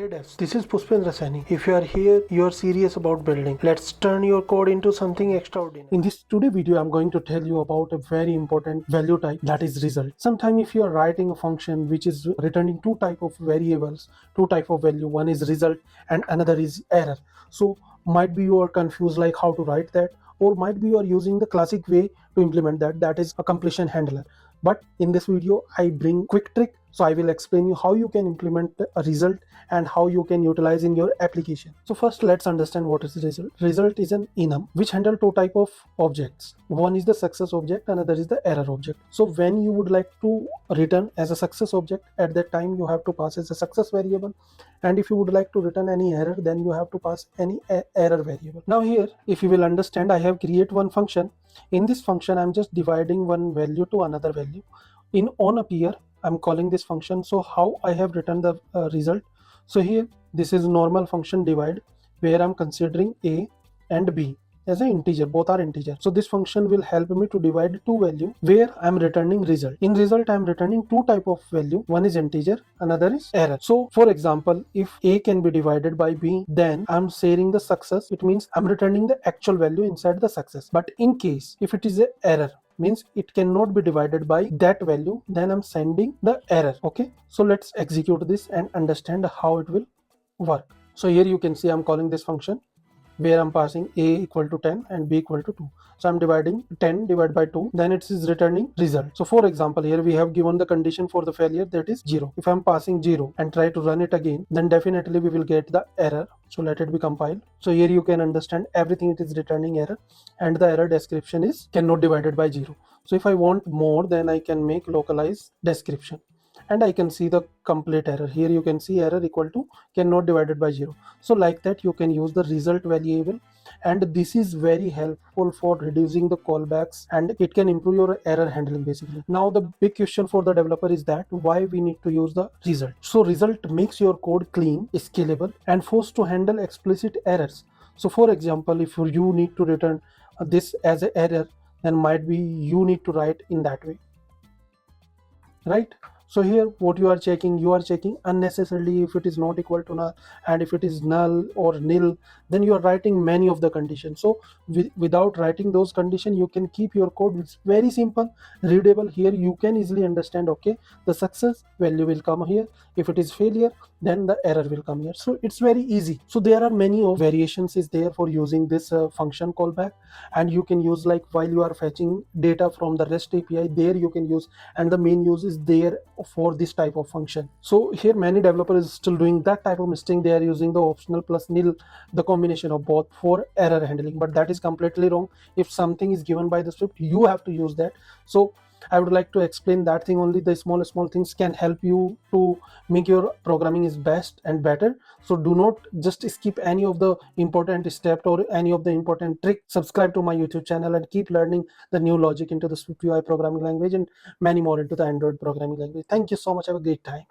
Hey devs, this is Pushpendra Saini. If you are here, you are serious about building. Let's turn your code into something extraordinary. In this today video, I'm going to tell you about a very important value type, that is result. Sometime if you are writing a function which is returning two type of variables, two type of value, one is result and another is error. So might be you are confused like how to write that, or might be you are using the classic way to implement that, that is a completion handler. But in this video, I bring quick trick. So I will explain you how you can implement a result and how you can utilize in your application. So first let's understand what is result. Result is an enum which handle two type of objects. One is the success object, another is the error object. So when you would like to return as a success object, at that time you have to pass as a success variable, and if you would like to return any error, then you have to pass any error variable. Now here, if you will understand, I have created one function. In this function, I'm just dividing one value to another value. In onAppear, I'm calling this function. So how I have written the result. So here, this is normal function divide, where I'm considering a and b as an integer. Both are integer. So this function will help me to divide two value where I'm returning result. In result, I'm returning two type of value. One is integer, another is error. So for example, if a can be divided by b, then I'm sharing the success. It means I'm returning the actual value inside the success. But in case if it is an error, means it cannot be divided by that value, then I'm sending the error. Okay, so let's execute this and understand how it will work. So here you can see I'm calling this function where I'm passing a equal to 10 and b equal to 2. So I'm dividing 10 divided by 2, then it is returning result. So for example, here we have given the condition for the failure, that is 0. If I'm passing 0 and try to run it again, then definitely we will get the error. So let it be compiled. So here you can understand everything, it is returning error, and the error description is cannot divided by 0. So if I want more, then I can make localize description, and I can see the complete error. Here you can see error equal to cannot divided by 0. So like that you can use the result variable, and this is very helpful for reducing the callbacks, and it can improve your error handling basically. Now the big question for the developer is that why we need to use the result. So result makes your code clean, scalable, and forced to handle explicit errors. So for example, if you need to return this as an error, then might be you need to write in that way, right? So here what you are checking unnecessarily if it is not equal to null, and if it is null or nil, then you are writing many of the conditions. So without writing those conditions, you can keep your code. It's very simple, readable. Here you can easily understand, okay, the success value will come here, if it is failure, then the error will come here. So it's very easy. So there are many of variations is there for using this function callback, and you can use like while you are fetching data from the REST API, there you can use, and the main use is there for this type of function. So here many developers is still doing that type of mistake. They are using the optional plus nil, the combination of both, for error handling, but that is completely wrong. If something is given by the script, you have to use that. So I would like to explain that thing only. The small things can help you to make your programming is best and better. So do not just skip any of the important step or any of the important trick. Subscribe to my YouTube channel and keep learning the new logic into the SwiftUI programming language and many more into the Android programming language. Thank you so much. Have a great time.